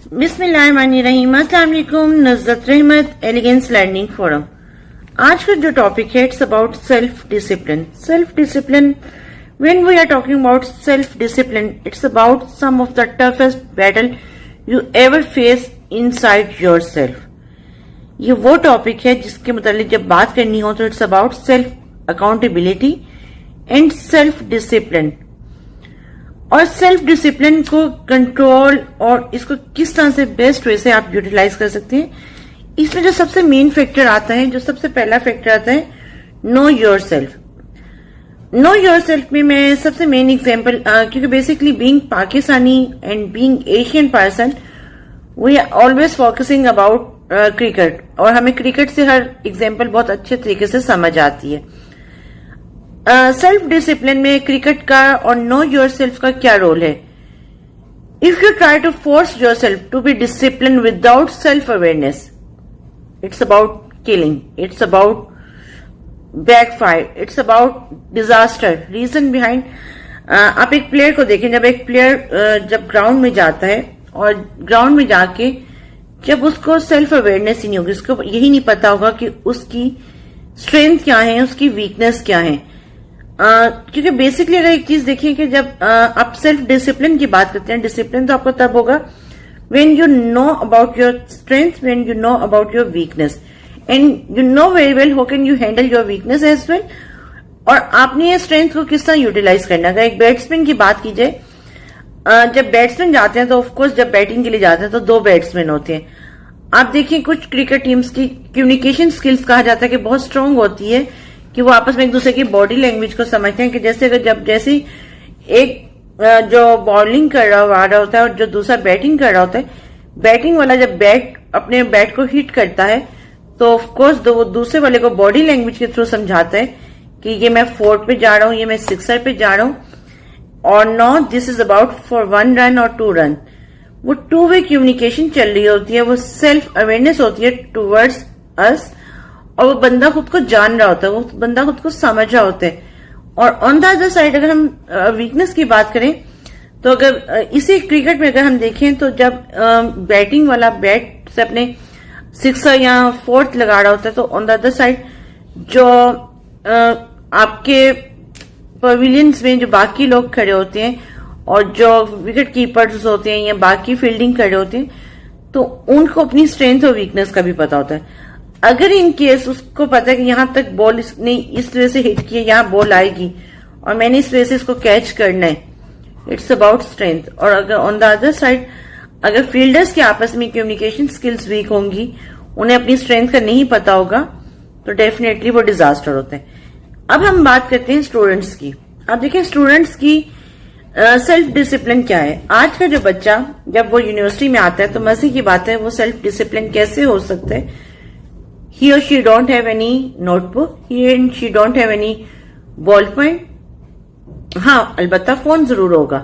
बिस्मिल्लाहिर्रहमानिर्रहीम। अस्सलाम वालेकुम। नुज़रत रहमत एलिगेंस लर्निंग फोरम। आज का जो टॉपिक है it's about self discipline. Self discipline, when we are talking about self discipline, it's about some of the toughest battle you ever face inside yourself. ये वो टॉपिक है जिसके मुतालिक जब बात करनी हो तो it's about self accountability and self discipline. और सेल्फ डिसिप्लिन को कंट्रोल और इसको किस तरह से बेस्ट वे से आप यूटिलाइज कर सकते हैं, इसमें जो सबसे मेन फैक्टर आता है, जो सबसे पहला फैक्टर आता है, know your self. Know your self में मैं सबसे मेन एग्जांपल, क्योंकि basically being Pakistani and being Asian person, we are always focusing about cricket, और हमें क्रिकेट से हर एग्जाम्पल बहुत अच्छे तरीके से समझ आती है। सेल्फ डिसिप्लिन में क्रिकेट का और नो योर सेल्फ का क्या रोल है? If you try to force your self to be discipline without self awareness, it's about killing, it's about backfire, it's about disaster. Reason behind, आप एक player को देखें, जब एक प्लेयर जब ग्राउंड में जाता है और ग्राउंड में जाके जब उसको सेल्फ अवेयरनेस ही नहीं होगी, उसको यही नहीं पता होगा कि उसकी स्ट्रेंथ क्या है, उसकी वीकनेस क्या है। क्योंकि बेसिकली अगर एक चीज देखिए कि जब आप सेल्फ डिसिप्लिन की बात करते हैं, डिसिप्लिन तो आपको तब होगा when you know about your strength, when you know about your weakness, and you know very well how can you handle your weakness as well. और आपने ये स्ट्रेंथ को किस तरह यूटिलाइज करना। अगर एक बैट्समैन की बात की जाए, जब बैट्समैन जाते हैं तो ऑफकोर्स जब बैटिंग के लिए जाते हैं तो दो बैट्समैन होते हैं। आप देखिए कुछ क्रिकेट टीम्स की कम्युनिकेशन स्किल्स कहा जाता है कि बहुत स्ट्रांग होती है, कि वो आपस में एक दूसरे की बॉडी लैंग्वेज को समझते हैं। कि जैसे अगर जैसे एक जो बॉलिंग कर रहा होता है और जो दूसरा बैटिंग कर रहा होता है, बैटिंग वाला जब अपने बैट को हिट करता है तो ऑफकोर्स वो दूसरे वाले को बॉडी लैंग्वेज के थ्रू समझाता है कि ये मैं 4 पे जा रहा हूं, ये मैं 6 पे जा रहा हूं, और no this is about for 1 run और 2 रन। वो 2 वे कम्युनिकेशन चल रही होती है, वो सेल्फ अवेयरनेस होती है टूवर्ड्स अस, और वो बंदा खुद को जान रहा होता है, वो बंदा खुद को समझ रहा होता है। और ऑन द अदर साइड अगर हम वीकनेस की बात करें तो अगर इसी क्रिकेट में अगर हम देखें तो जब बैटिंग वाला बैट से अपने 6 या 4 लगा रहा होता है, तो ऑन द अदर साइड जो आपके पवेलियंस में जो बाकी लोग खड़े होते हैं और जो विकेट कीपर्स होते हैं या बाकी फील्डिंग खड़े होते हैं, तो उनको अपनी स्ट्रेंथ और वीकनेस का भी पता होता है। अगर इन केस उसको पता है कि यहां तक बॉल इसने इस वजह से हिट किया, यहां बॉल आएगी और मैंने इस वजह से इसको कैच करना है, इट्स अबाउट स्ट्रेंथ। और अगर ऑन द अदर साइड अगर फील्डर्स के आपस में कम्युनिकेशन स्किल्स वीक होंगी, उन्हें अपनी स्ट्रेंथ का नहीं पता होगा, तो डेफिनेटली वो डिजास्टर होते हैं। अब हम बात करते हैं स्टूडेंट्स की। आप देखिए स्टूडेंट्स की सेल्फ डिसिप्लिन क्या है। आज का जो बच्चा जब वो यूनिवर्सिटी में आता है तो मजे की बात है, वो सेल्फ डिसिप्लिन कैसे हो सकता है। He or she don't have any notebook, he and she don't have any ball point. हाँ, अलबत्ता फोन जरूर होगा।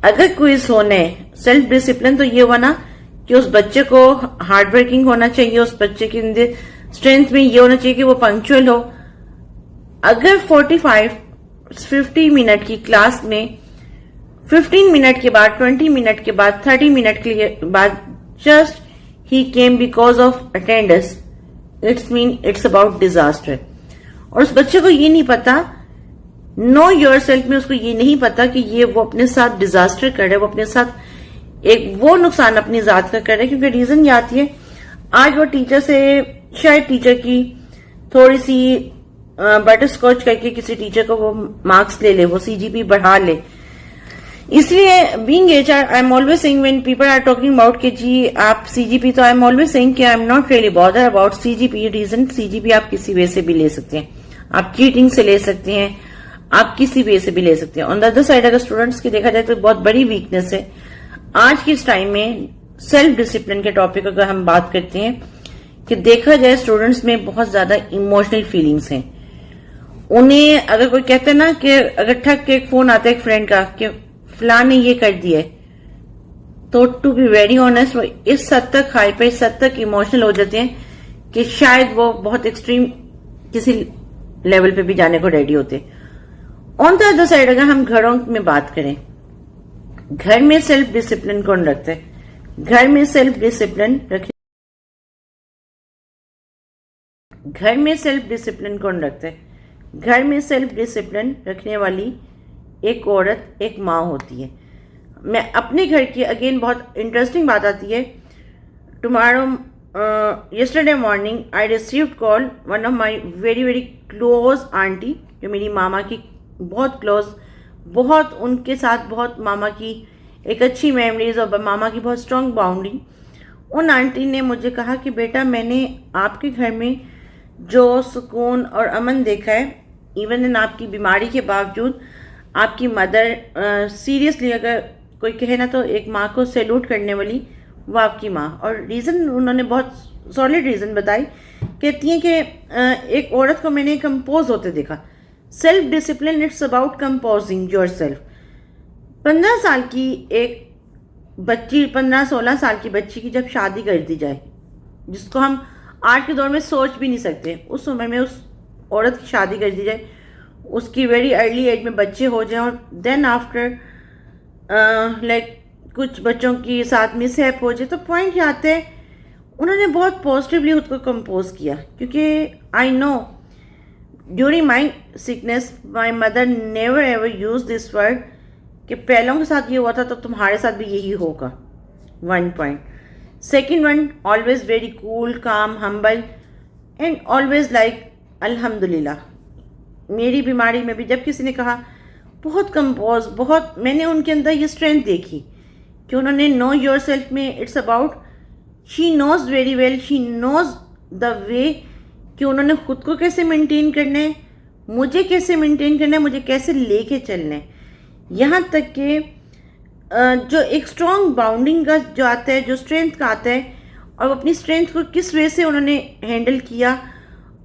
अगर क्विज होने सेल्फ डिसिप्लिन तो ये हुआ ना कि उस बच्चे को हार्ड वर्किंग होना चाहिए, उस बच्चे के अंदर स्ट्रेंथ में ये होना चाहिए कि वो पंक्चुअल हो। अगर 50 मिनट की क्लास में 15 मिनट के बाद, 20 मिनट के बाद, 30 मिनट के बाद just he came because of attendance, it's mean it's about disaster. और उस बच्चे को ये नहीं पता, नो योर सेल्फ में उसको ये नहीं पता कि ये वो अपने साथ डिजास्टर कर रहा है, वो अपने साथ एक वो नुकसान अपनी जात का कर रहा है। क्योंकि रीजन ये आती है, आज वो टीचर से शायद टीचर की थोड़ी सी बटर स्कॉच करके किसी टीचर को वो मार्क्स ले ले, वो सीजीपी बढ़ा ले। इसलिए being HR I am always saying when people are talking about कि जी आप सीजीपी, तो आई एम ऑलवेज सेइंग कि I am not really bother about CGP. Reason, CGP आप किसी वे से भी ले सकते हैं, आप चीटिंग से ले सकते हैं, आप किसी वे से भी ले सकते हैं। ऑन द अदर साइड अगर स्टूडेंट्स की देखा जाए तो बहुत बड़ी वीकनेस है आज के इस टाइम में सेल्फ डिसिप्लिन के टॉपिक अगर हम बात करते हैं कि देखा जाए स्टूडेंट्स में बहुत ज्यादा इमोशनल फीलिंग्स हैं। उन्हें अगर कोई कहते हैं ना कि अगर ठग के एक फोन आता है एक फ्रेंड का कि फलां ने ये कर दिया है, तो टू बी वेरी ऑनेस्ट वो इस हद तक हाइपर, इस हद तक इमोशनल हो जाते हैं कि शायद वो बहुत एक्सट्रीम किसी लेवल पे भी जाने को रेडी होते। ऑन द अदर साइड अगर हम घरों में बात करें, घर में सेल्फ डिसिप्लिन कौन रखता है? घर में सेल्फ डिसिप्लिन रखने, घर में सेल्फ डिसिप्लिन कौन रखता है? घर में सेल्फ डिसिप्लिन रखने वाली एक औरत एक माँ होती है। मैं अपने घर की अगेन बहुत इंटरेस्टिंग बात आती है। Tomorrow yesterday morning I received call one of my very close aunty, जो मेरी मामा की बहुत क्लोज, बहुत उनके साथ बहुत मामा की एक अच्छी मेमोरीज और मामा की बहुत स्ट्रॉन्ग बाउंडिंग। उन आंटी ने मुझे कहा कि बेटा मैंने आपके घर में जो सुकून और अमन देखा है, इवन इन आपकी बीमारी के बावजूद आपकी मदर सीरियसली अगर कोई कहे ना तो एक माँ को सैल्यूट करने वाली वो आपकी माँ। और रीज़न उन्होंने बहुत सॉलिड रीज़न बताई, कहती हैं कि एक औरत को मैंने कंपोज होते देखा। Self discipline it's about composing your self. 15 साल की एक बच्ची, 15-16 साल की बच्ची की जब शादी कर दी जाए, जिसको हम आज के दौर में सोच भी नहीं सकते, उस उम्र में उस औरत की शादी कर दी जाए, उसकी वेरी अर्ली एज में बच्चे हो जाएं और देन आफ्टर लाइक कुछ बच्चों की साथ मिसहैप हो जाए, तो पॉइंट क्या आते हैं, उन्होंने बहुत पॉजिटिवली खुद को कंपोज किया। क्योंकि I know during my sickness my mother never ever use this word कि पहलों के साथ ये हुआ था तो तुम्हारे साथ भी यही होगा। One point. Second one, always very cool काम हम्बल एंड ऑलवेज लाइक अल्हम्दुलिल्लाह। मेरी बीमारी में भी जब किसी ने कहा बहुत कंपोज, बहुत, मैंने उनके अंदर ये स्ट्रेंथ देखी कि उन्होंने नो योर सेल्फ में it's about she knows very well, she knows the way कि उन्होंने खुद को कैसे मेंटेन करना है, मुझे कैसे मेंटेन करना है, मुझे कैसे लेके चलना है। यहाँ तक कि जो एक स्ट्रॉन्ग बाउंडिंग का जो आता है, जो स्ट्रेंथ का आता है, और अपनी स्ट्रेंथ को किस वे से उन्होंने हैंडल किया।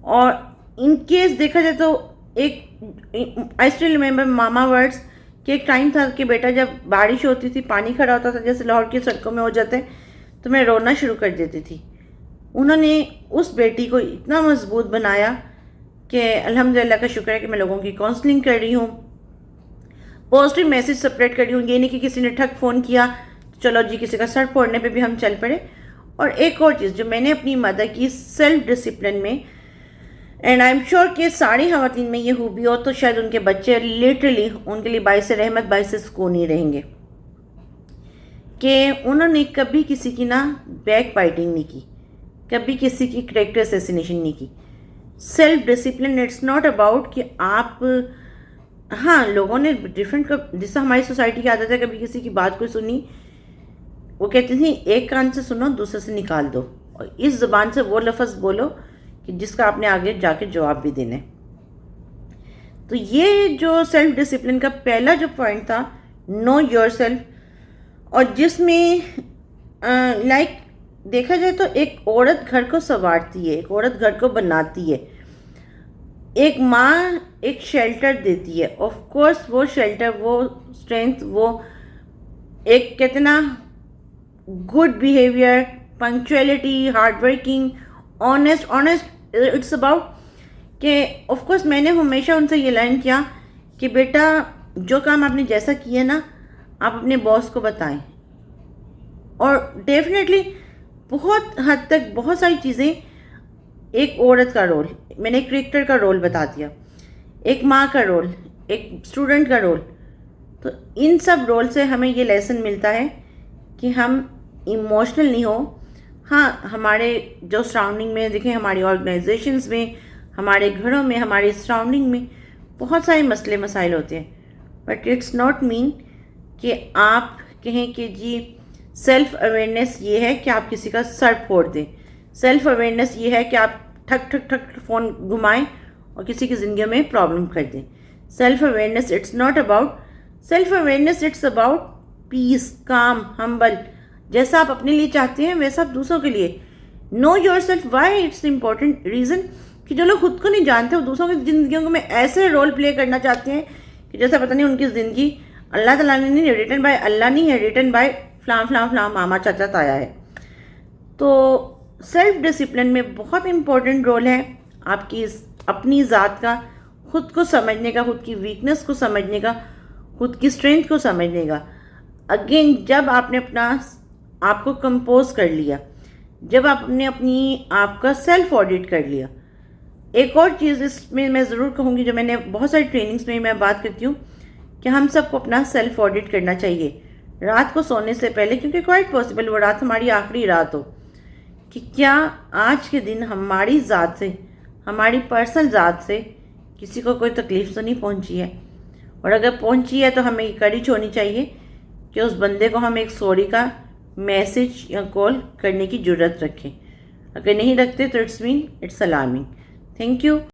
और इन केस देखा जाए तो एक I still remember mama words कि एक टाइम था कि बेटा जब बारिश होती थी, पानी खड़ा होता था जैसे लाहौर की सड़कों में हो जाते हैं, तो मैं रोना शुरू कर देती थी। उन्होंने उस बेटी को इतना मजबूत बनाया कि अल्हम्दुलिल्लाह का शुक्र है कि मैं लोगों की काउंसलिंग कर रही हूँ, पॉजिटिव मैसेज स्प्रेड कर रही हूँ। ये नहीं कि किसी ने ठग फ़ोन किया चलो जी किसी का सर फोड़ने पे भी हम चल पड़े। और एक और चीज़ जो मैंने अपनी मदर की सेल्फ डिसिप्लिन में, एंड आई एम श्योर कि सारी खवातीन में ये खूबी हो तो शायद उनके बच्चे लिटरली उनके लिए बाइस रहमत बाइस सुकून ही रहेंगे, कि उन्होंने कभी किसी की ना बैक बाइटिंग नहीं की, कभी किसी की करेक्टर असैसिनेशन नहीं की। Self discipline it's not about कि आप, हाँ लोगों ने डिफरेंट, जैसा हमारी सोसाइटी की आदत है, कभी किसी की बात कोई सुनी, वो कहती थी एक कान से सुनो दूसरे से निकाल दो, और इस ज़बान से वो लफ्ज़ बोलो कि जिसका आपने आगे जाके जवाब भी देना है। तो ये जो सेल्फ डिसिप्लिन का पहला जो पॉइंट था, नो योर सेल्फ, और जिसमें लाइक देखा जाए तो एक औरत घर को संवारती है, एक औरत घर को बनाती है, एक माँ एक शेल्टर देती है। ऑफ कोर्स वो शेल्टर, वो स्ट्रेंथ, वो एक कहते ना good behaviour, punctuality, hard working, honest it's about कि ऑफ कोर्स मैंने हमेशा उनसे ये लर्न किया कि बेटा जो काम आपने जैसा किया ना, आप अपने बॉस को बताएं। और डेफिनेटली बहुत हद तक बहुत सारी चीज़ें, एक औरत का रोल, मैंने एक क्रिकेटर का रोल बता दिया, एक माँ का रोल, एक स्टूडेंट का रोल, तो इन सब रोल से हमें ये लेसन मिलता है कि हम इमोशनल नहीं हो। हाँ, हमारे जो सराउंडिंग में देखें, हमारी ऑर्गेनाइजेशंस में, हमारे घरों में, हमारी सराउंडिंग में बहुत सारे मसले मसाइल होते हैं, बट इट्स नॉट मीन कि आप कहें कि जी सेल्फ अवेयरनेस ये है कि आप किसी का सर फोड़ दें, सेल्फ अवेयरनेस ये है कि आप ठक ठक ठक फ़ोन घुमाएं और किसी की ज़िंदगी में प्रॉब्लम कर दें। Self awareness it's not about, self awareness it's about piece, काम, हम्बल। जैसा आप अपने लिए चाहते हैं वैसा आप दूसरों के लिए। No your self, why it's important reason कि जो लोग खुद को नहीं जानते वो दूसरों की ज़िंदगियों में ऐसे रोल प्ले करना चाहते हैं कि जैसा पता नहीं उनकी ज़िंदगी अल्लाह ताला ने नहीं, रिटन बाय अल्लाह नहीं है, रिटन बाय फलां फलां फलां मामा चाचा ताया है। तो सेल्फ डिसिप्लिन में बहुत इम्पोर्टेंट रोल है आपकी अपनी ज़ात का, खुद को समझने का, खुद की वीकनेस को समझने का, खुद की स्ट्रेंथ को समझने का। अगेन जब आपने अपना आपको कंपोज कर लिया, जब आपने अपनी आपका सेल्फ ऑडिट कर लिया। एक और चीज़ इसमें मैं ज़रूर कहूँगी, जो मैंने बहुत सारी ट्रेनिंग्स में मैं बात करती हूँ, कि हम सबको अपना सेल्फ ऑडिट करना चाहिए रात को सोने से पहले, क्योंकि क्वाइट पॉसिबल वो रात हमारी आखिरी रात हो, कि क्या आज के दिन हमारी ज़ात से, हमारी पर्सनल ज़ात से किसी को कोई तकलीफ तो नहीं पहुंची है, और अगर पहुंची है तो हमें ये करेज होनी चाहिए कि उस बंदे को हम एक सॉरी का मैसेज या कॉल करने की ज़रूरत रखें। अगर नहीं रखते तो इट्स अलार्मिंग। Thank you.